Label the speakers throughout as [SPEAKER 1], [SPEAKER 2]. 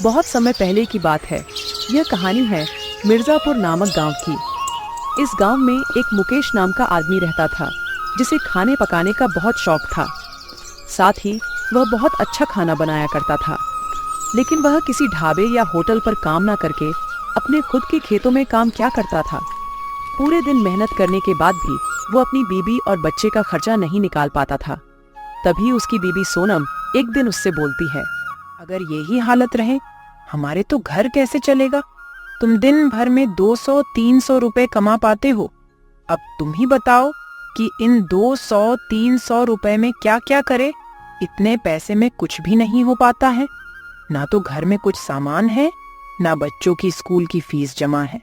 [SPEAKER 1] बहुत समय पहले की बात है। यह कहानी है मिर्जापुर नामक गांव की। इस गांव में एक मुकेश नाम का आदमी रहता था, जिसे खाने पकाने का बहुत शौक था। साथ ही वह बहुत अच्छा खाना बनाया करता था। लेकिन वह किसी ढाबे या होटल पर काम ना करके अपने खुद के खेतों में काम क्या करता था। पूरे दिन मेहनत करने के बाद भी वो अपनी बीबी और बच्चे का खर्चा नहीं निकाल पाता था। तभी उसकी बीबी सोनम एक दिन उससे बोलती है,
[SPEAKER 2] अगर यही हालत रहे हमारे तो घर कैसे चलेगा। तुम दिन भर में 200-300 रुपए कमा पाते हो। अब तुम ही बताओ कि इन 200-300 रुपए में क्या क्या करे। इतने पैसे में कुछ भी नहीं हो पाता है। ना तो घर में कुछ सामान है, ना बच्चों की स्कूल की फीस जमा है।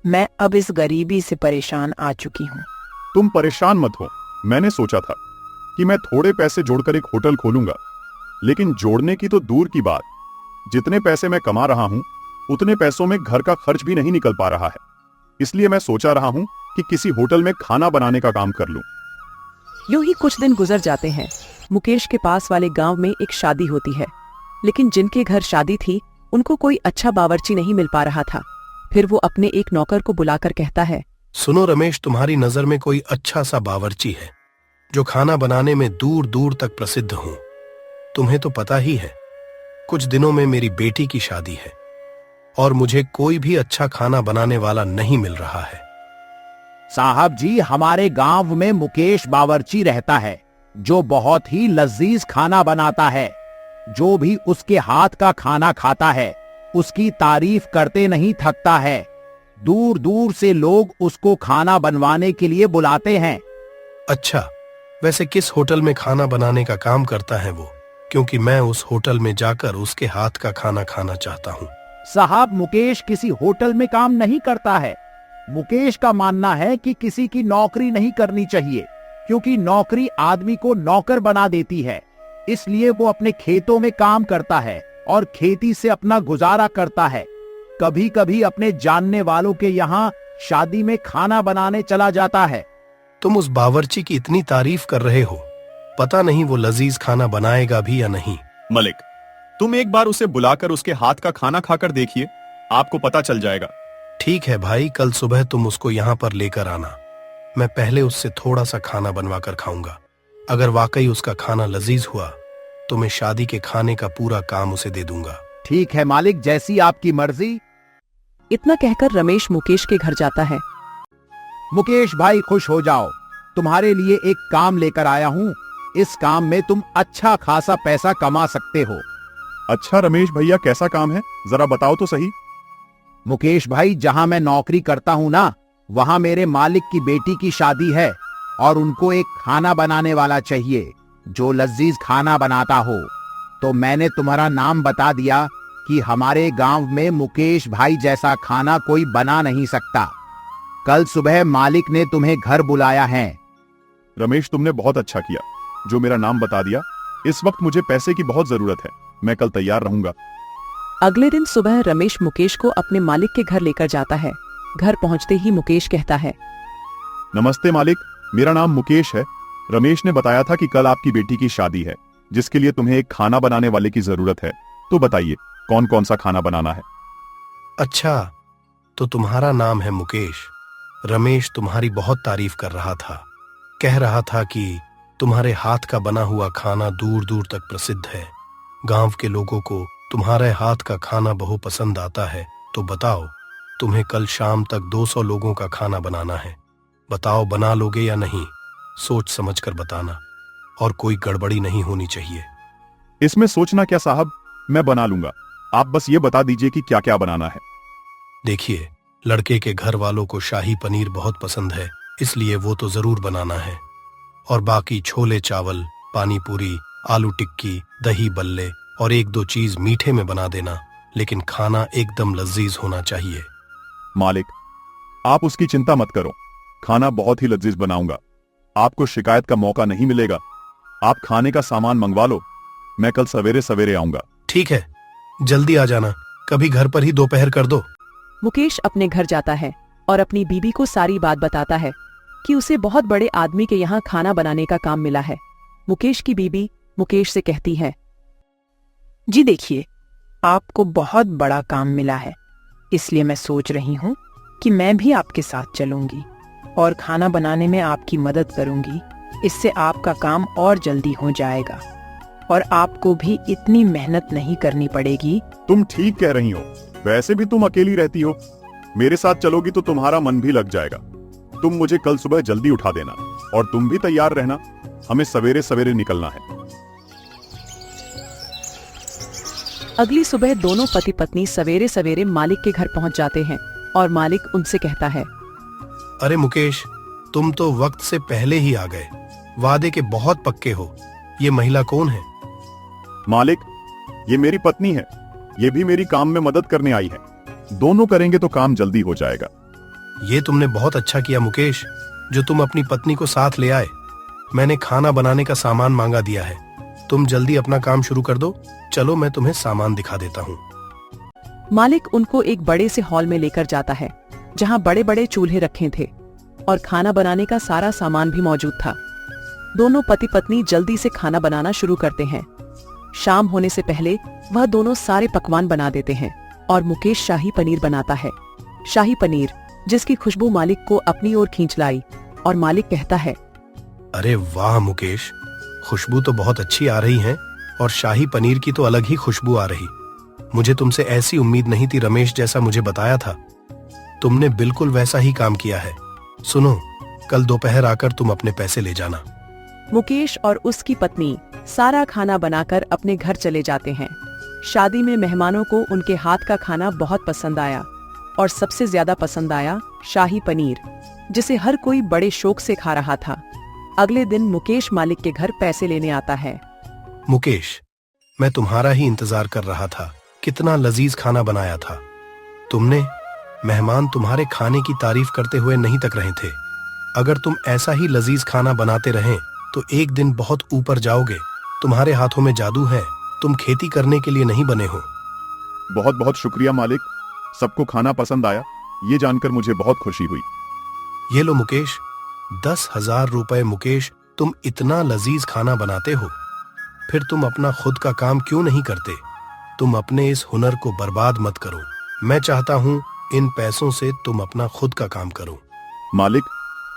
[SPEAKER 2] मैं अब इस गरीबी से परेशान आ चुकी हूँ।
[SPEAKER 3] तुम परेशान मत हो। मैंने सोचा था कि मैं थोड़े पैसे जोड़कर एक होटल खोलूंगा, लेकिन जोड़ने की तो दूर की बात, जितने पैसे मैं कमा रहा हूं उतने पैसों में घर का खर्च भी नहीं निकल पा रहा है। इसलिए मैं सोचा रहा हूं कि किसी होटल में खाना बनाने का काम कर लूं।
[SPEAKER 1] यूं ही कुछ दिन गुजर जाते हैं। मुकेश के पास वाले गांव में एक शादी होती है, लेकिन जिनके घर शादी थी उनको कोई अच्छा बावर्ची नहीं मिल पा रहा था। फिर वो अपने एक नौकर को बुलाकर कहता है,
[SPEAKER 4] सुनो रमेश, तुम्हारी नजर में कोई अच्छा सा बावर्ची है जो खाना बनाने में दूर दूर तक प्रसिद्ध हो। तुम्हें तो पता ही है, कुछ दिनों में मेरी बेटी की शादी है और मुझे कोई भी अच्छा खाना बनाने वाला नहीं मिल रहा है।
[SPEAKER 5] साहब जी, हमारे गांव में मुकेश बावर्ची रहता है जो बहुत ही लजीज खाना बनाता है। जो भी उसके हाथ का खाना खाता है उसकी तारीफ करते नहीं थकता है। दूर दूर से लोग उसको खाना बनवाने के लिए बुलाते हैं।
[SPEAKER 4] अच्छा, वैसे किस होटल में खाना बनाने का काम करता है वो? क्योंकि मैं उस होटल में जाकर उसके हाथ का खाना खाना चाहता हूँ।
[SPEAKER 5] साहब, मुकेश किसी होटल में काम नहीं करता है। मुकेश का मानना है कि किसी की नौकरी नहीं करनी चाहिए, क्योंकि नौकरी आदमी को नौकर बना देती है। इसलिए वो अपने खेतों में काम करता है और खेती से अपना गुजारा करता है। कभी कभी अपने जानने वालों के यहाँ शादी में खाना बनाने चला जाता है।
[SPEAKER 4] तुम उस बावर्ची की इतनी तारीफ कर रहे हो, पता नहीं वो लजीज खाना बनाएगा भी या नहीं।
[SPEAKER 3] मलिक, तुम एक बार उसे बुलाकर उसके हाथ का खाना खाकर देखिए, आपको पता चल जाएगा।
[SPEAKER 4] ठीक है भाई, कल सुबह तुम उसको यहाँ पर लेकर आना। मैं पहले उससे थोड़ा सा खाना बनवा कर खाऊंगा। अगर वाकई उसका खाना लजीज हुआ तो मैं शादी के खाने का पूरा काम उसे दे दूंगा।
[SPEAKER 5] ठीक है मालिक, जैसी आपकी मर्जी।
[SPEAKER 1] इतना कहकर रमेश मुकेश के घर जाता है।
[SPEAKER 5] मुकेश भाई, खुश हो जाओ, तुम्हारे लिए एक काम लेकर आया हूँ। इस काम में तुम अच्छा खासा पैसा कमा सकते हो।
[SPEAKER 3] अच्छा रमेश भैया, कैसा काम है, जरा बताओ तो सही।
[SPEAKER 5] मुकेश भाई, जहां मैं नौकरी करता हूं ना, वहां मेरे मालिक की बेटी की शादी है और उनको एक खाना बनाने वाला चाहिए जो लजीज खाना बनाता हो। तो मैंने तुम्हारा नाम बता दिया कि हमारे गांव में मुकेश भाई जैसा खाना कोई बना नहीं सकता। कल सुबह मालिक ने तुम्हें घर बुलाया है।
[SPEAKER 3] रमेश, तुमने बहुत अच्छा किया जो मेरा नाम बता दिया। इस वक्त मुझे पैसे की बहुत जरूरत है, मैं कल तैयार रहूंगा।
[SPEAKER 1] अगले दिन सुबह रमेश मुकेश को अपने मालिक के घर लेकर जाता है। घर पहुंचते ही मुकेश कहता है,
[SPEAKER 3] नमस्ते मालिक, मेरा नाम मुकेश है। रमेश ने बताया था कि कल आपकी बेटी की शादी है, जिसके लिए तुम्हें एक खाना बनाने वाले की जरूरत है। तो बताइए कौन कौन सा खाना बनाना है।
[SPEAKER 4] अच्छा, तो तुम्हारा नाम है मुकेश। रमेश तुम्हारी बहुत तारीफ कर रहा था, कह रहा था कि तुम्हारे हाथ का बना हुआ खाना दूर दूर तक प्रसिद्ध है। गांव के लोगों को तुम्हारे हाथ का खाना बहुत पसंद आता है। तो बताओ, तुम्हें कल शाम तक 200 लोगों का खाना बनाना है। बताओ, बना लोगे या नहीं? सोच समझ कर बताना, और कोई गड़बड़ी नहीं होनी चाहिए।
[SPEAKER 3] इसमें सोचना क्या साहब, मैं बना लूंगा। आप बस ये बता दीजिए कि क्या क्या बनाना है।
[SPEAKER 4] देखिए, लड़के के घर वालों को शाही पनीर बहुत पसंद है, इसलिए वो तो जरूर बनाना है। और बाकी छोले चावल, पानी पूरी, आलू टिक्की, दही बल्ले और एक दो चीज मीठे में बना देना, लेकिन खाना एकदम लजीज होना चाहिए।
[SPEAKER 3] मालिक, आप उसकी चिंता मत करो, खाना बहुत ही लजीज बनाऊंगा। आपको शिकायत का मौका नहीं मिलेगा। आप खाने का सामान मंगवा लो, मैं कल सवेरे सवेरे आऊंगा।
[SPEAKER 4] ठीक है, जल्दी आ जाना, कभी घर पर ही दोपहर कर दो।
[SPEAKER 1] मुकेश अपने घर जाता है और अपनी बीबी को सारी बात बताता है कि उसे बहुत बड़े आदमी के यहाँ खाना बनाने का काम मिला है। मुकेश की बीबी मुकेश से कहती है,
[SPEAKER 2] जी देखिए, आपको बहुत बड़ा काम मिला है, इसलिए मैं सोच रही हूँ कि मैं भी आपके साथ चलूंगी और खाना बनाने में आपकी मदद करूंगी। इससे आपका काम और जल्दी हो जाएगा और आपको भी इतनी मेहनत नहीं करनी पड़ेगी।
[SPEAKER 3] तुम ठीक कह रही हो। वैसे भी तुम अकेली रहती हो, मेरे साथ चलोगी तो तुम्हारा मन भी लग जाएगा। तुम मुझे कल सुबह जल्दी उठा देना और तुम भी तैयार रहना, हमें सवेरे सवेरे निकलना है।
[SPEAKER 1] अगली सुबह दोनों पति पत्नी सवेरे सवेरे मालिक के घर पहुंच जाते हैं और मालिक उनसे कहता है,
[SPEAKER 4] अरे मुकेश, तुम तो वक्त से पहले ही आ गए। वादे के बहुत पक्के हो। ये महिला कौन है?
[SPEAKER 3] मालिक, ये मेरी पत्नी है। ये भी मेरी काम में मदद करने आई है। दोनों करेंगे तो काम जल्दी हो जाएगा।
[SPEAKER 4] ये तुमने बहुत अच्छा किया मुकेश, जो तुम अपनी पत्नी को साथ ले आए। मैंने खाना बनाने का सामान मांगा दिया है। तुम जल्दी अपना काम शुरू कर दो। चलो मैं तुम्हें सामान दिखा देता हूँ।
[SPEAKER 1] मालिक उनको एक बड़े से हॉल में लेकर जाता है, जहाँ बड़े बड़े चूल्हे रखे थे और खाना बनाने का सारा सामान भी मौजूद था। दोनों पति पत्नी जल्दी से खाना बनाना शुरू करते हैं। शाम होने से पहले वह दोनों सारे पकवान बना देते हैं और मुकेश शाही पनीर बनाता है। शाही पनीर जिसकी खुशबू मालिक को अपनी ओर खींच लाई और मालिक कहता है,
[SPEAKER 4] अरे वाह मुकेश, खुशबू तो बहुत अच्छी आ रही है और शाही पनीर की तो अलग ही खुशबू आ रही। मुझे तुमसे ऐसी उम्मीद नहीं थी। रमेश जैसा मुझे बताया था, तुमने बिल्कुल वैसा ही काम किया है। सुनो, कल दोपहर आकर तुम अपने पैसे ले जाना।
[SPEAKER 1] मुकेश और उसकी पत्नी सारा खाना बनाकर अपने घर चले जाते हैं। शादी में मेहमानों को उनके हाथ का खाना बहुत पसंद आया और सबसे ज्यादा पसंद आया शाही पनीर, जिसे हर कोई बड़े शौक से खा रहा था। अगले दिन मुकेश मालिक के घर पैसे लेने आता है।
[SPEAKER 4] मुकेश, मैं तुम्हारा ही इंतजार कर रहा था। कितना लजीज खाना बनाया था तुमने। मेहमान तुम्हारे खाने की तारीफ करते हुए नहीं तक रहे थे। अगर तुम ऐसा ही लजीज खाना बनाते रहें तो एक दिन बहुत ऊपर जाओगे। तुम्हारे हाथों में जादू है। तुम खेती करने के लिए नहीं बने हो।
[SPEAKER 3] बहुत बहुत शुक्रिया मालिक, सबको खाना पसंद आया, ये जानकर मुझे बहुत खुशी हुई।
[SPEAKER 4] ये लो मुकेश, 10,000 रुपए। मुकेश, तुम इतना लजीज खाना बनाते हो, फिर तुम अपना खुद का काम क्यों नहीं करते? तुम अपने इस हुनर को बर्बाद मत करो। मैं चाहता हूँ इन पैसों से तुम अपना खुद का काम करो।
[SPEAKER 3] मालिक,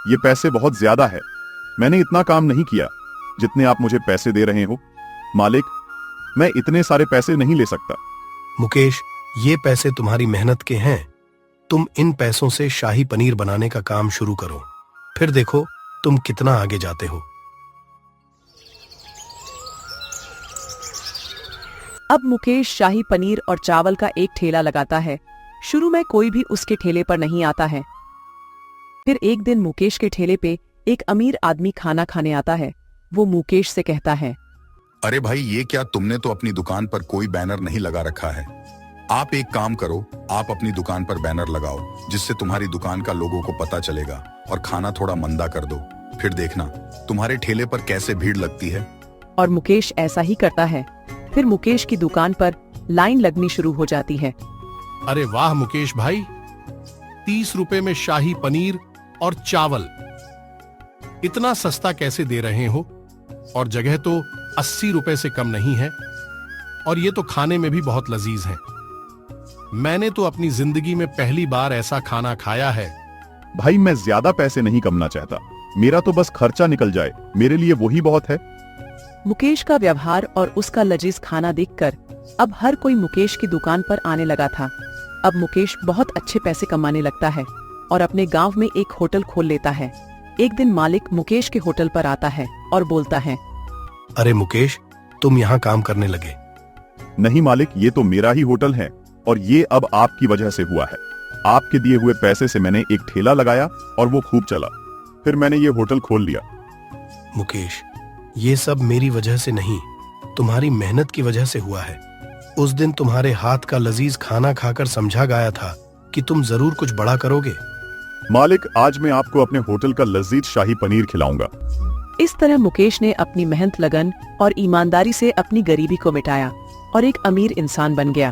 [SPEAKER 3] ये पैसे बहुत ज्यादा है। मैंने इतना काम नहीं किया जितने आप मुझे पैसे दे रहे हो। मालिक, मैं इतने सारे पैसे नहीं ले सकता।
[SPEAKER 4] मुकेश, ये पैसे तुम्हारी मेहनत के हैं। तुम इन पैसों से शाही पनीर बनाने का काम शुरू करो, फिर देखो तुम कितना आगे जाते हो।
[SPEAKER 1] अब मुकेश शाही पनीर और चावल का एक ठेला लगाता है। शुरू में कोई भी उसके ठेले पर नहीं आता है। फिर एक दिन मुकेश के ठेले पे एक अमीर आदमी खाना खाने आता है। वो मुकेश से कहता है,
[SPEAKER 6] अरे भाई, ये क्या, तुमने तो अपनी दुकान पर कोई बैनर नहीं लगा रखा है। आप एक काम करो, आप अपनी दुकान पर बैनर लगाओ, जिससे तुम्हारी दुकान का लोगों को पता चलेगा, और खाना थोड़ा मंदा कर दो। फिर देखना तुम्हारे ठेले पर कैसे भीड़ लगती है।
[SPEAKER 1] और मुकेश ऐसा ही करता है। फिर मुकेश की दुकान पर लाइन लगनी शुरू हो जाती है।
[SPEAKER 7] अरे वाह मुकेश भाई, 30 रुपए में शाही पनीर और चावल, इतना सस्ता कैसे दे रहे हो? और जगह तो 80 रुपए से कम नहीं है, और ये तो खाने में भी बहुत लजीज है। मैंने तो अपनी जिंदगी में पहली बार ऐसा खाना खाया है।
[SPEAKER 3] भाई, मैं ज्यादा पैसे नहीं कमाना चाहता। मेरा तो बस खर्चा निकल जाए, मेरे लिए वही बहुत है।
[SPEAKER 1] मुकेश का व्यवहार और उसका लजीज खाना देखकर अब हर कोई मुकेश की दुकान पर आने लगा था। अब मुकेश बहुत अच्छे पैसे कमाने लगता है और अपने गांव में एक होटल खोल लेता है। एक दिन मालिक मुकेश के होटल पर आता है और बोलता है,
[SPEAKER 4] अरे मुकेश, तुम यहाँ काम करने लगे?
[SPEAKER 3] नहीं मालिक, ये तो मेरा ही होटल है और ये अब आपकी वजह से हुआ है। आपके दिए हुए पैसे से मैंने एक ठेला लगाया और वो खूब चला। फिर मैंने ये होटल खोल लिया।
[SPEAKER 4] मुकेश, ये सब मेरी वजह से नहीं, तुम्हारी मेहनत की वजह से हुआ है। उस दिन तुम्हारे हाथ का लजीज खाना खाकर समझा गया था कि तुम जरूर कुछ बड़ा करोगे।
[SPEAKER 3] मालिक, आज मैं आपको अपने होटल का लजीज शाही पनीर खिलाऊंगा।
[SPEAKER 1] इस तरह मुकेश ने अपनी मेहनत, लगन और ईमानदारी से अपनी गरीबी को मिटाया और एक अमीर इंसान बन गया।